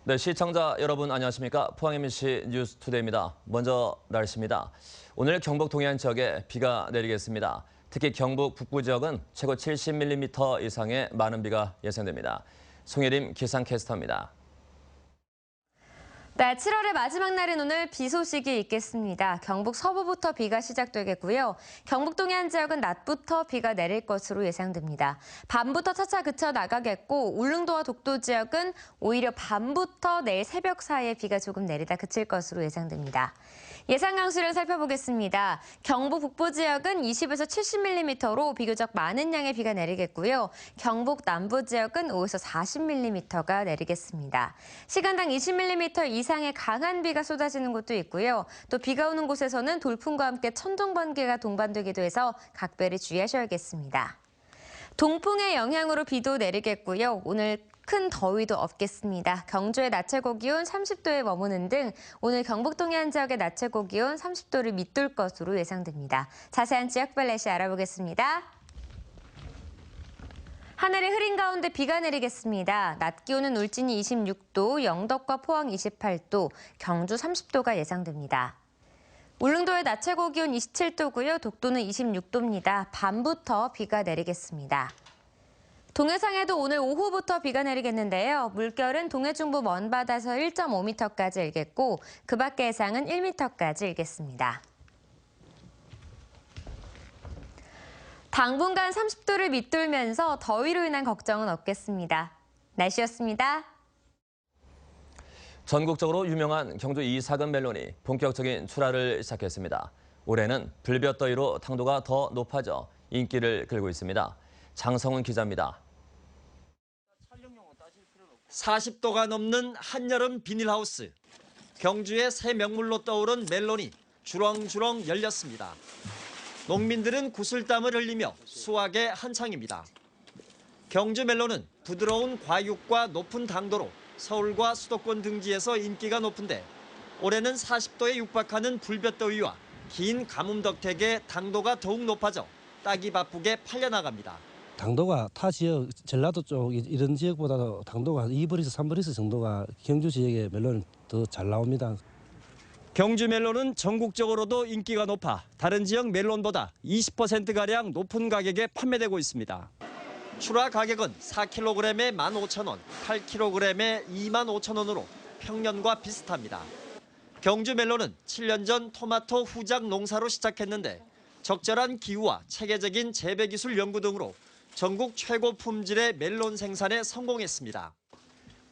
네, 시청자 여러분 안녕하십니까? 포항 MBC 뉴스투데이입니다. 먼저 날씨입니다. 오늘 경북 동해안 지역에 비가 내리겠습니다. 특히 경북 북부 지역은 최고 70mm 이상의 많은 비가 예상됩니다. 송혜림 기상캐스터입니다. 네, 7월의 마지막 날인 오늘 비 소식이 있겠습니다. 경북 서부부터 비가 시작되겠고요. 경북 동해안 지역은 낮부터 비가 내릴 것으로 예상됩니다. 밤부터 차차 그쳐 나가겠고 울릉도와 독도 지역은 오히려 밤부터 내일 새벽 사이에 비가 조금 내리다 그칠 것으로 예상됩니다. 예상 강수를 살펴보겠습니다. 경북 북부 지역은 20에서 70mm로 비교적 많은 양의 비가 내리겠고요. 경북 남부 지역은 5에서 40mm가 내리겠습니다. 시간당 20mm 이상의 강한 비가 쏟아지는 곳도 있고요. 또 비가 오는 곳에서는 돌풍과 함께 천둥, 번개가 동반되기도 해서 각별히 주의하셔야겠습니다. 동풍의 영향으로 비도 내리겠고요. 오늘 큰 더위도 없겠습니다. 경주의 낮 최고 기온 30도에 머무는 등 오늘 경북 동해안 지역의 낮 최고 기온 30도를 밑돌 것으로 예상됩니다. 자세한 지역별 날씨 알아보겠습니다. 하늘이 흐린 가운데 비가 내리겠습니다. 낮 기온은 울진이 26도, 영덕과 포항 28도, 경주 30도가 예상됩니다. 울릉도의 낮 최고 기온 27도고요. 독도는 26도입니다. 밤부터 비가 내리겠습니다. 동해상에도 오늘 오후부터 비가 내리겠는데요. 물결은 동해 중부 먼바다에서 1.5m까지 일겠고 그 밖의 해상은 1m까지 일겠습니다. 당분간 30도를 밑돌면서 더위로 인한 걱정은 없겠습니다. 날씨였습니다. 전국적으로 유명한 경주 이사근 멜론이 본격적인 출하를 시작했습니다. 올해는 불볕더위로 당도가 더 높아져 인기를 끌고 있습니다. 장성훈 기자입니다. 40도가 넘는 한여름 비닐하우스. 경주의 새 명물로 떠오른 멜론이 주렁주렁 열렸습니다. 농민들은 구슬땀을 흘리며 수확에 한창입니다. 경주 멜론은 부드러운 과육과 높은 당도로 서울과 수도권 등지에서 인기가 높은데 올해는 40도에 육박하는 불볕더위와 긴 가뭄 덕택에 당도가 더욱 높아져 따기 바쁘게 팔려나갑니다. 당도가 타 지역, 전라도 쪽 이런 지역보다도 당도가 2브리스, 3브리스 정도가 경주 지역의 멜론은 더 잘 나옵니다. 경주 멜론은 전국적으로도 인기가 높아 다른 지역 멜론보다 20%가량 높은 가격에 판매되고 있습니다. 출하 가격은 4kg에 15,000원, 8kg에 25,000원으로 평년과 비슷합니다. 경주 멜론은 7년 전 토마토 후작 농사로 시작했는데 적절한 기후와 체계적인 재배기술 연구 등으로 전국 최고 품질의 멜론 생산에 성공했습니다.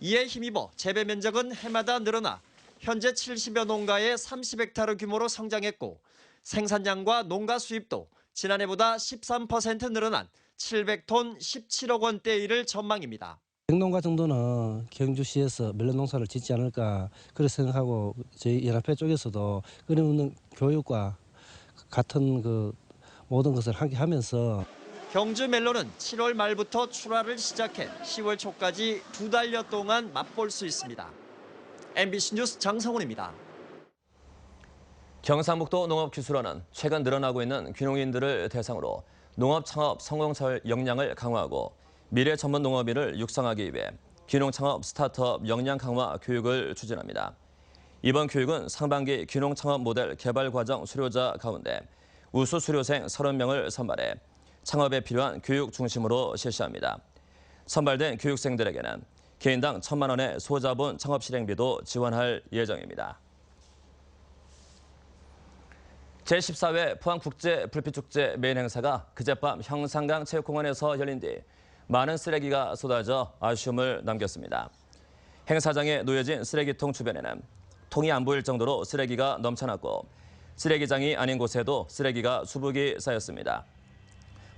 이에 힘입어 재배 면적은 해마다 늘어나 현재 70여 농가의 30헥타르 규모로 성장했고 생산량과 농가 수입도 지난해보다 13% 늘어난 700톤 17억 원대일을 전망입니다. 백농가 정도는 경주시에서 멜론 농사를 짓지 않을까 그렇게 생각하고 저희 연합회 쪽에서도 끊임없는 교육과 같은 그 모든 것을 함께 하면서 경주 멜론은 7월 말부터 출하를 시작해 10월 초까지 2달여 동안 맛볼 수 있습니다. MBC 뉴스 장성훈입니다. 경상북도 농업기술원은 최근 늘어나고 있는 귀농인들을 대상으로 농업 창업 성공설 역량을 강화하고 미래 전문 농업인을 육성하기 위해 귀농 창업 스타트업 역량 강화 교육을 추진합니다. 이번 교육은 상반기 귀농 창업 모델 개발 과정 수료자 가운데 우수 수료생 30명을 선발해 창업에 필요한 교육 중심으로 실시합니다. 선발된 교육생들에게는 개인당 1,000만 원의 소자본 창업 실행비도 지원할 예정입니다. 제14회 포항국제불빛축제 메인 행사가 그젯밤 형산강 체육공원에서 열린 뒤 많은 쓰레기가 쏟아져 아쉬움을 남겼습니다. 행사장에 놓여진 쓰레기통 주변에는 통이 안 보일 정도로 쓰레기가 넘쳐났고 쓰레기장이 아닌 곳에도 쓰레기가 수북이 쌓였습니다.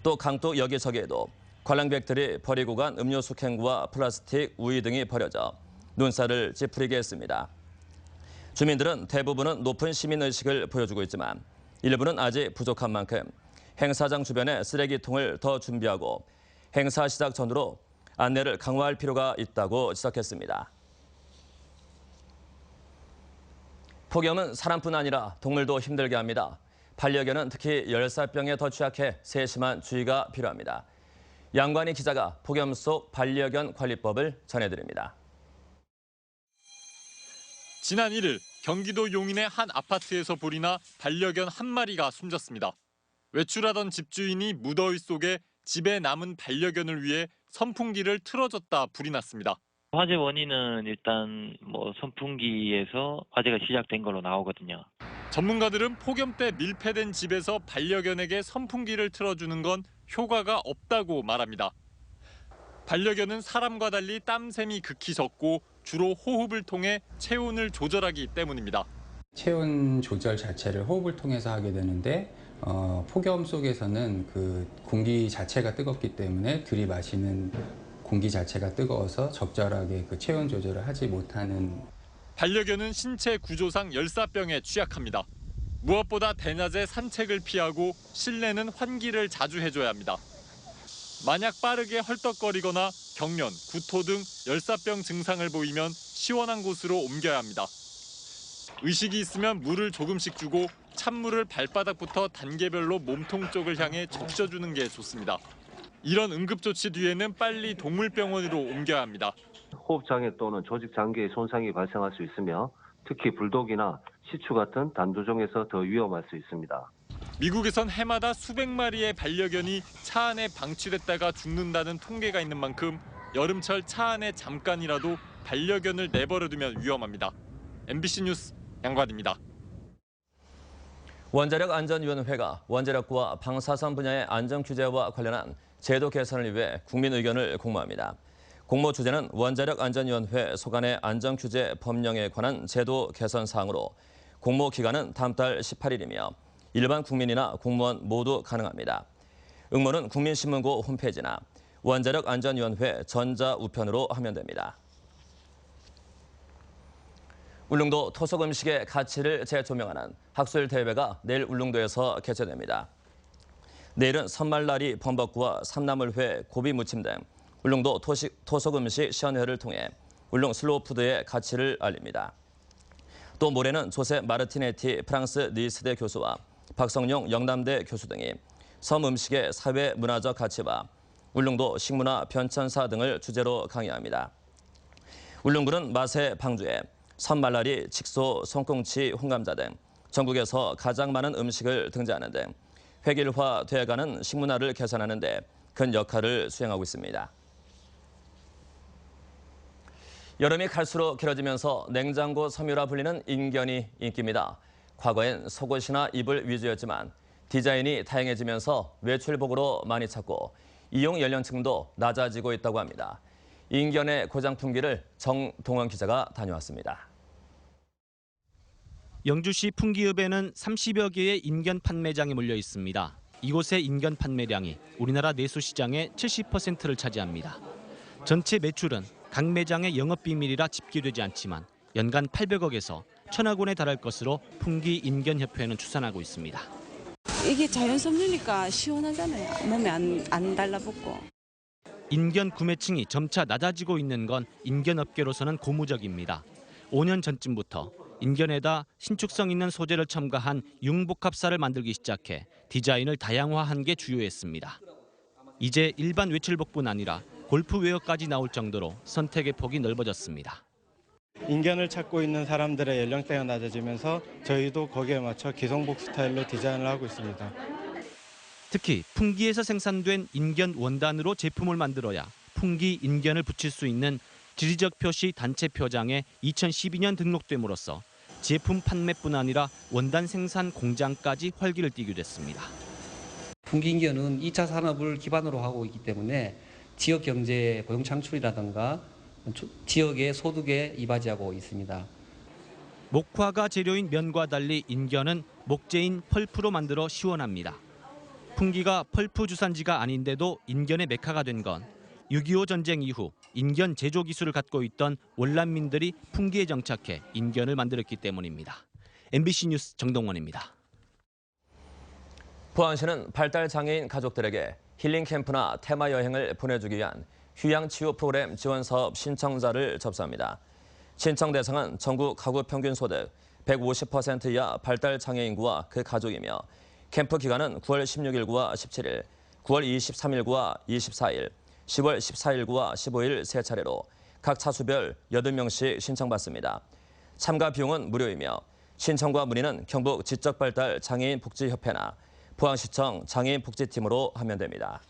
또 강둑 여기저기에도 관람객들이 버리고 간 음료수 캔과 플라스틱, 우유 등이 버려져 눈살을 찌푸리게 했습니다. 주민들은 대부분은 높은 시민의식을 보여주고 있지만 일부는 아직 부족한 만큼 행사장 주변에 쓰레기통을 더 준비하고 행사 시작 전으로 안내를 강화할 필요가 있다고 지적했습니다. 폭염은 사람뿐 아니라 동물도 힘들게 합니다. 반려견은 특히 열사병에 더 취약해 세심한 주의가 필요합니다. 양관희 기자가 폭염 속 반려견 관리법을 전해드립니다. 지난 1일 경기도 용인의 한 아파트에서 불이 나 반려견 한 마리가 숨졌습니다. 외출하던 집주인이 무더위 속에 집에 남은 반려견을 위해 선풍기를 틀어줬다 불이 났습니다. 화재 원인은 일단 선풍기에서 화재가 시작된 걸로 나오거든요. 전문가들은 폭염 때 밀폐된 집에서 반려견에게 선풍기를 틀어주는 건 효과가 없다고 말합니다. 반려견은 사람과 달리 땀샘이 극히 적고 주로 호흡을 통해 체온을 조절하기 때문입니다. 체온 조절 자체를 호흡을 통해서 하게 되는데 폭염 속에서는 그 공기 자체가 뜨겁기 때문에 들이마시는 공기 자체가 뜨거워서 적절하게 그 체온 조절을 하지 못하는. 반려견은 신체 구조상 열사병에 취약합니다. 무엇보다 대낮에 산책을 피하고 실내는 환기를 자주 해줘야 합니다. 만약 빠르게 헐떡거리거나 경련, 구토 등 열사병 증상을 보이면 시원한 곳으로 옮겨야 합니다. 의식이 있으면 물을 조금씩 주고 찬물을 발바닥부터 단계별로 몸통 쪽을 향해 적셔주는 게 좋습니다. 이런 응급조치 뒤에는 빨리 동물병원으로 옮겨야 합니다. 호흡장애 또는 조직장기의 손상이 발생할 수 있으며 특히 불독이나 시추 같은 단두종에서 더 위험할 수 있습니다. 미국에선 해마다 수백 마리의 반려견이 차 안에 방치됐다가 죽는다는 통계가 있는 만큼 여름철 차 안에 잠깐이라도 반려견을 내버려두면 위험합니다. MBC 뉴스 양관입니다. 원자력안전위원회가 원자력과 방사선 분야의 안전 규제와 관련한 제도 개선을 위해 국민 의견을 공모합니다. 공모 주제는 원자력안전위원회 소관의 안전규제 법령에 관한 제도 개선 사항으로 공모 기간은 다음 달 18일이며 일반 국민이나 공무원 모두 가능합니다. 응모는 국민신문고 홈페이지나 원자력안전위원회 전자우편으로 하면 됩니다. 울릉도 토속 음식의 가치를 재조명하는 학술 대회가 내일 울릉도에서 개최됩니다. 내일은 선말라리 범벅구와 삼나물회, 고비무침 등 울릉도 토속 음식 시연회를 통해 울릉 슬로우푸드의 가치를 알립니다. 또 모레는 조세 마르티네티 프랑스 니스대 교수와 박성용 영남대 교수 등이 섬 음식의 사회 문화적 가치와 울릉도 식문화 변천사 등을 주제로 강의합니다. 울릉군은 맛의 방주에 선말라리, 칡소, 송꽁치, 홍감자 등 전국에서 가장 많은 음식을 등재하는 등 획일화되어가는 식문화를 개선하는 데 큰 역할을 수행하고 있습니다. 여름이 갈수록 길어지면서 냉장고 섬유라 불리는 인견이 인기입니다. 과거엔 속옷이나 이불 위주였지만 디자인이 다양해지면서 외출복으로 많이 찾고 이용 연령층도 낮아지고 있다고 합니다. 인견의 고장 품기를 정동원 기자가 다녀왔습니다. 영주시 풍기읍에는 30여 개의 인견 판매장이 몰려 있습니다. 이곳의 인견 판매량이 우리나라 내수시장의 70%를 차지합니다. 전체 매출은 각 매장의 영업 비밀이라 집계되지 않지만 연간 800억에서 1000억 원에 달할 것으로 풍기 인견협회는 추산하고 있습니다. 이게 자연 섬유니까 시원하잖아요. 몸에 안 달라붙고. 인견 구매층이 점차 낮아지고 있는 건 인견업계로서는 고무적입니다. 5년 전쯤부터 인견에다 신축성 있는 소재를 첨가한 융복합사를 만들기 시작해 디자인을 다양화한 게 주요했습니다. 이제 일반 외출복뿐 아니라 골프웨어까지 나올 정도로 선택의 폭이 넓어졌습니다. 인견을 찾고 있는 사람들의 연령대가 낮아지면서 저희도 거기에 맞춰 기성복 스타일로 디자인을 하고 있습니다. 특히 풍기에서 생산된 인견 원단으로 제품을 만들어야 풍기 인견을 붙일 수 있는 지리적 표시 단체 표장에 2012년 등록됨으로써 제품 판매뿐 아니라 원단 생산 공장까지 활기를 띠게 됐습니다. 풍기 인견은 2차 산업을 기반으로 하고 있기 때문에 지역 경제 고용 창출이라든가 지역의 소득에 이바지하고 있습니다. 목화가 재료인 면과 달리 인견은 목재인 펄프로 만들어 시원합니다. 풍기가 펄프 주산지가 아닌데도 인견의 메카가 된 건 6.25 전쟁 이후 인견 제조 기술을 갖고 있던 월남민들이 풍기에 정착해 인견을 만들었기 때문입니다. MBC 뉴스 정동원입니다. 포항시는 발달장애인 가족들에게 힐링 캠프나 테마 여행을 보내주기 위한 휴양치유 프로그램 지원 사업 신청자를 접수합니다. 신청 대상은 전국 가구 평균 소득 150% 이하 발달장애인과 그 가족이며 캠프 기간은 9월 16일과 17일, 9월 23일과 24일, 10월 14일과 15일 세 차례로 각 차수별 80명씩 신청받습니다. 참가 비용은 무료이며 신청과 문의는 경북 지적발달 장애인 복지협회나 포항시청 장애인 복지팀으로 하면 됩니다.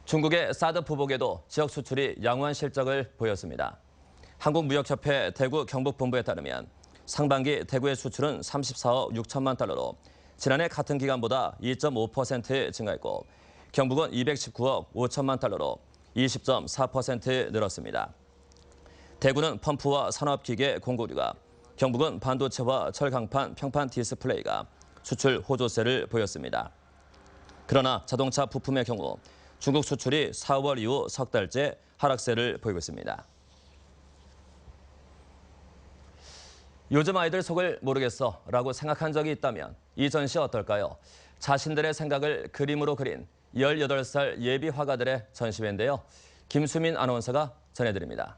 중국의 사드 보복에도 지역 수출이 양호한 실적을 보였습니다. 한국무역협회 대구 경북본부에 따르면 상반기 대구의 수출은 34억 6천만 달러로 지난해 같은 기간보다 2.5% 증가했고 경북은 219억 5천만 달러로 20.4% 늘었습니다. 대구는 펌프와 산업기계 공구류가, 경북은 반도체와 철강판, 평판 디스플레이가 수출 호조세를 보였습니다. 그러나 자동차 부품의 경우 중국 수출이 4월 이후 석 달째 하락세를 보이고 있습니다. 요즘 아이들 속을 모르겠어 라고 생각한 적이 있다면 이 전시 어떨까요? 자신들의 생각을 그림으로 그린 18살 예비 화가들의 전시회인데요. 김수민 아나운서가 전해드립니다.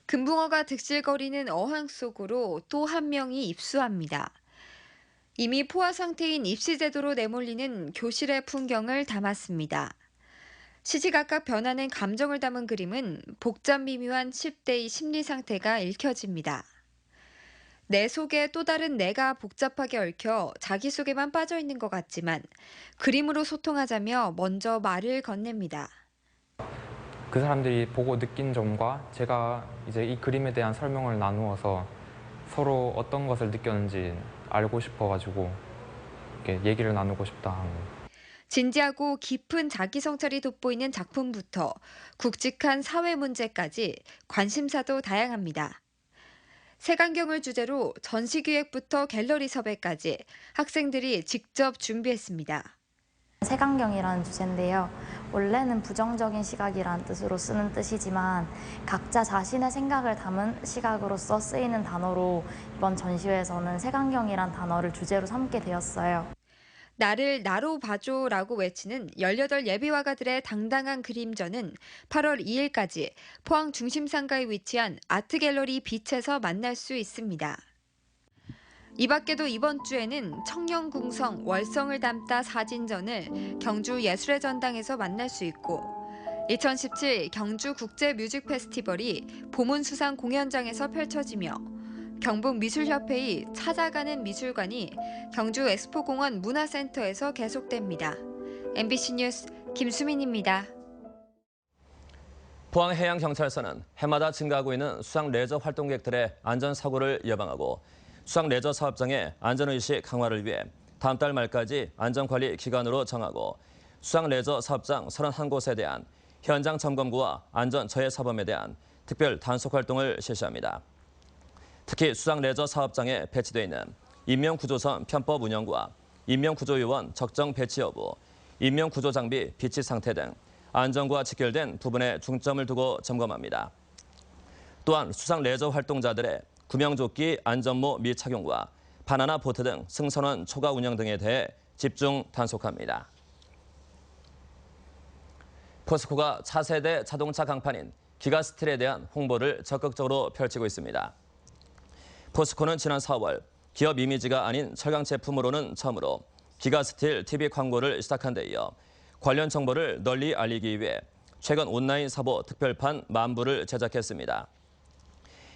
금붕어가 득실거리는 어항 속으로 또 한 명이 입수합니다. 이미 포화 상태인 입시제도로 내몰리는 교실의 풍경을 담았습니다. 시시각각 변하는 감정을 담은 그림은 복잡 미묘한 10대의 심리 상태가 읽혀집니다. 내 속에 또 다른 내가 복잡하게 얽혀 자기 속에만 빠져 있는 것 같지만 그림으로 소통하자며 먼저 말을 건넵니다. 그 사람들이 보고 느낀 점과 제가 이제 이 그림에 대한 설명을 나누어서 서로 어떤 것을 느꼈는지 알고 싶어가지고 이렇게 얘기를 나누고 싶다. 진지하고 깊은 자기 성찰이 돋보이는 작품부터 굵직한 사회 문제까지 관심사도 다양합니다. 색안경을 주제로 전시기획부터 갤러리 섭외까지 학생들이 직접 준비했습니다. 색안경이라는 주제인데요. 원래는 부정적인 시각이라는 뜻으로 쓰는 뜻이지만 각자 자신의 생각을 담은 시각으로서 쓰이는 단어로 이번 전시회에서는 색안경이란 단어를 주제로 삼게 되었어요. 나를 나로 봐줘라고 외치는 18 예비화가들의 당당한 그림전은 8월 2일까지 포항 중심상가에 위치한 아트갤러리 빛에서 만날 수 있습니다. 이 밖에도 이번 주에는 청년궁성 월성을 담다 사진전을 경주 예술의 전당에서 만날 수 있고 2017 경주 국제뮤직 페스티벌이 보문수상 공연장에서 펼쳐지며 경북미술협회의 찾아가는 미술관이 경주 엑스포공원 문화센터에서 계속됩니다. MBC 뉴스 김수민입니다. 포항해양경찰서는 해마다 증가하고 있는 수상 레저 활동객들의 안전사고를 예방하고 수상 레저 사업장의 안전의식 강화를 위해 다음 달 말까지 안전관리 기간으로 정하고 수상 레저 사업장 31곳에 대한 현장 점검과 안전 저해 사범에 대한 특별 단속 활동을 실시합니다. 특히 수상 레저 사업장에 배치되어 있는 인명구조선 편법 운영과 인명구조요원 적정 배치 여부, 인명구조장비 비치 상태 등 안전과 직결된 부분에 중점을 두고 점검합니다. 또한 수상 레저 활동자들의 구명조끼 안전모 미착용과 바나나 보트 등 승선원 초과 운영 등에 대해 집중 단속합니다. 포스코가 차세대 자동차 강판인 기가스틸에 대한 홍보를 적극적으로 펼치고 있습니다. 포스코는 지난 4월 기업 이미지가 아닌 철강 제품으로는 처음으로 기가스틸 TV 광고를 시작한 데 이어 관련 정보를 널리 알리기 위해 최근 온라인 사보 특별판 10,000부를 제작했습니다.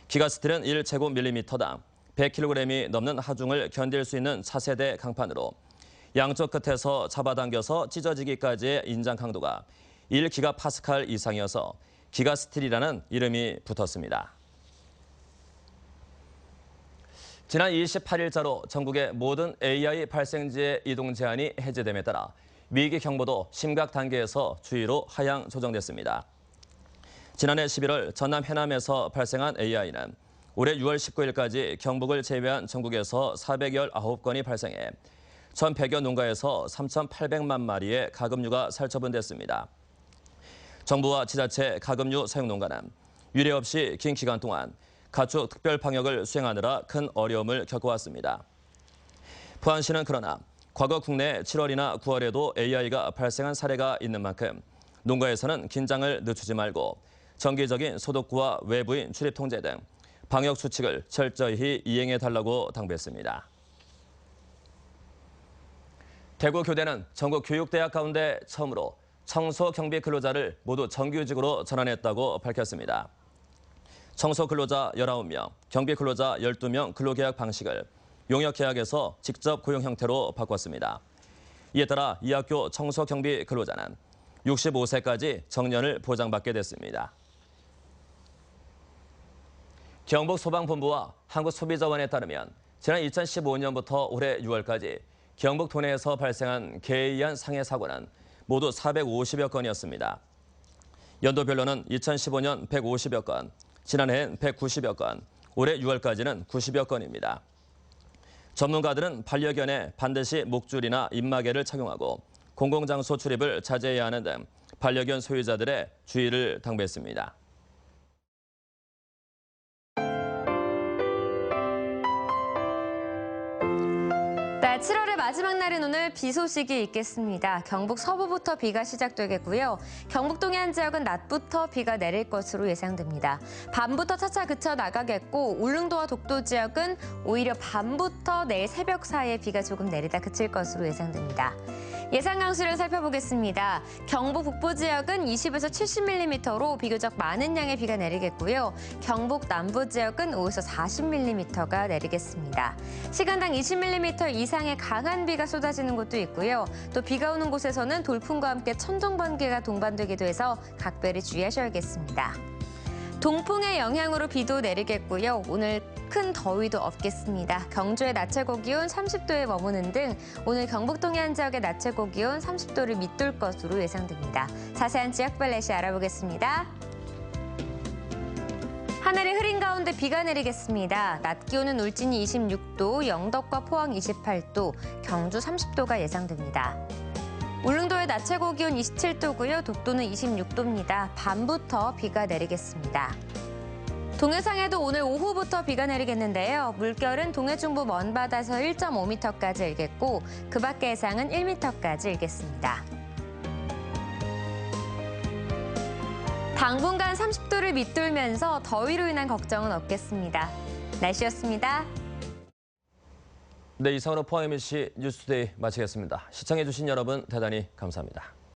기가스틸은 1제곱밀리미터당 100kg이 넘는 하중을 견딜 수 있는 차세대 강판으로 양쪽 끝에서 잡아당겨서 찢어지기까지의 인장 강도가 1기가파스칼 이상이어서 기가스틸이라는 이름이 붙었습니다. 지난 28일자로 전국의 모든 AI 발생지의 이동 제한이 해제됨에 따라 위기 경보도 심각 단계에서 주의로 하향 조정됐습니다. 지난해 11월 전남 해남에서 발생한 AI는 올해 6월 19일까지 경북을 제외한 전국에서 419건이 발생해 1,100여 농가에서 3,800만 마리의 가금류가 살처분됐습니다. 정부와 지자체 가금류 사용 농가는 유례 없이 긴 기간 동안 가축 특별 방역을 수행하느라 큰 어려움을 겪어왔습니다. 포항시는 그러나 과거 국내 7월이나 9월에도 AI가 발생한 사례가 있는 만큼 농가에서는 긴장을 늦추지 말고 정기적인 소독구와 외부인 출입 통제 등 방역 수칙을 철저히 이행해달라고 당부했습니다. 대구교대는 전국 교육대학 가운데 처음으로 청소 경비 근로자를 모두 정규직으로 전환했다고 밝혔습니다. 청소 근로자 19명, 경비 근로자 12명 근로계약 방식을 용역계약에서 직접 고용 형태로 바꿨습니다. 이에 따라 이 학교 청소 경비 근로자는 65세까지 정년을 보장받게 됐습니다. 경북소방본부와 한국소비자원에 따르면 지난 2015년부터 올해 6월까지 경북 도내에서 발생한 개에 의한 상해 사고는 모두 450여 건이었습니다. 연도별로는 2015년 150여 건, 지난해엔 190여 건, 올해 6월까지는 90여 건입니다. 전문가들은 반려견에 반드시 목줄이나 입마개를 착용하고 공공장소 출입을 자제해야 하는 등 반려견 소유자들의 주의를 당부했습니다. 네, 7월의 마지막 날인 오늘 비 소식이 있겠습니다. 경북 서부부터 비가 시작되겠고요. 경북 동해안 지역은 낮부터 비가 내릴 것으로 예상됩니다. 밤부터 차차 그쳐 나가겠고 울릉도와 독도 지역은 오히려 밤부터 내일 새벽 사이에 비가 조금 내리다 그칠 것으로 예상됩니다. 예상 강수량 살펴보겠습니다. 경북 북부 지역은 20에서 70mm로 비교적 많은 양의 비가 내리겠고요. 경북 남부 지역은 5에서 40mm가 내리겠습니다. 시간당 20mm 이상의 강한 비가 쏟아지는 곳도 있고요. 또 비가 오는 곳에서는 돌풍과 함께 천둥, 번개가 동반되기도 해서 각별히 주의하셔야겠습니다. 동풍의 영향으로 비도 내리겠고요. 오늘 큰 더위도 없겠습니다. 경주의 낮 최고 기온 30도에 머무는 등 오늘 경북 동해안 지역의 낮 최고 기온 30도를 밑돌 것으로 예상됩니다. 자세한 지역별 날씨 알아보겠습니다. 하늘이 흐린 가운데 비가 내리겠습니다. 낮 기온은 울진이 26도, 영덕과 포항 28도, 경주 30도가 예상됩니다. 울릉도의 낮 최고 기온 27도고요. 독도는 26도입니다. 밤부터 비가 내리겠습니다. 동해상에도 오늘 오후부터 비가 내리겠는데요. 물결은 동해 중부 먼바다에서 1.5m까지 일겠고 그 밖의 해상은 1m까지 일겠습니다. 당분간 30도를 밑돌면서 더위로 인한 걱정은 없겠습니다. 날씨였습니다. 네, 이상으로 포항 MBC 뉴스데이 마치겠습니다. 시청해주신 여러분 대단히 감사합니다.